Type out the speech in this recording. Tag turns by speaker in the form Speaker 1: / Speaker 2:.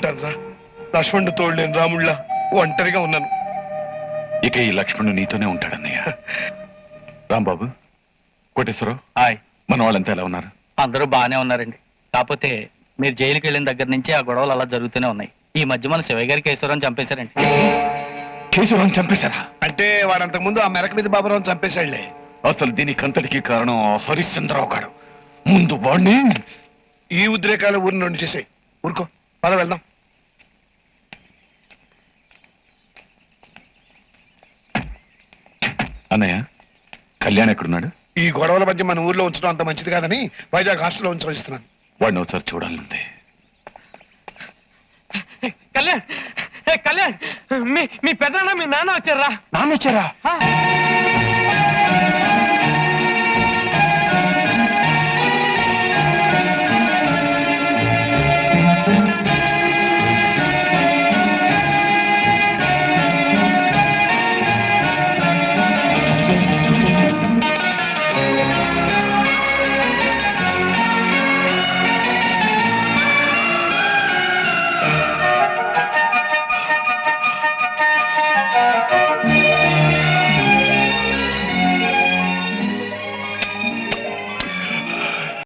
Speaker 1: ఉంటాను రా. లక్ష్మణుడు తోడలేను రాముళ్ళ ఒంటరిగా ఉన్నాను.
Speaker 2: ఇక ఈ లక్ష్మణుడు నీతోనే ఉంటాడన్నయ్య. రాంబాబు, కోటేశ్వరరావు,
Speaker 3: హాయ్.
Speaker 2: మన వాళ్ళంతా ఎలా ఉన్నారు?
Speaker 3: అందరూ బాగానే ఉన్నారండి. కాకపోతే మీరు జైలుకి వెళ్ళిన దగ్గర నుంచి ఆ గొడవలు అలా జరుగుతూనే ఉన్నాయి. ఈ మధ్య మన శివయ్య గారి కేశవరావు చంపేశారండి.
Speaker 2: కేశవరావు చంపేశారా?
Speaker 1: అంటే వాడంతకు ముందు ఆ మెరక మీద బాబురావు చంపేశాడులే.
Speaker 2: అసలు దీనికంతటికి కారణం హరిశ్చంద్రరావు గారు. ముందు వాడిని
Speaker 1: ఈ ఉద్రేకాలు ఊరి నుండి చేసాయి. ఊరుకో, పద వెళ్దాం.
Speaker 2: అన్నయ్య, కళ్యాణ్ ఎక్కడున్నాడు?
Speaker 1: ఈ గొడవల మధ్య మన ఊర్లో ఉంచడం అంత మంచిది కాదని వైజాగ్ హాస్టల్లో ఉంచవస్తున్నాను.
Speaker 2: వాడిని ఒకసారి చూడాలంతే.
Speaker 4: కళ్యాణ్, కళ్యాణ్, మీ పెద్దనాన్న మీ నాన్న వచ్చారా?
Speaker 2: నాన్న వచ్చారా?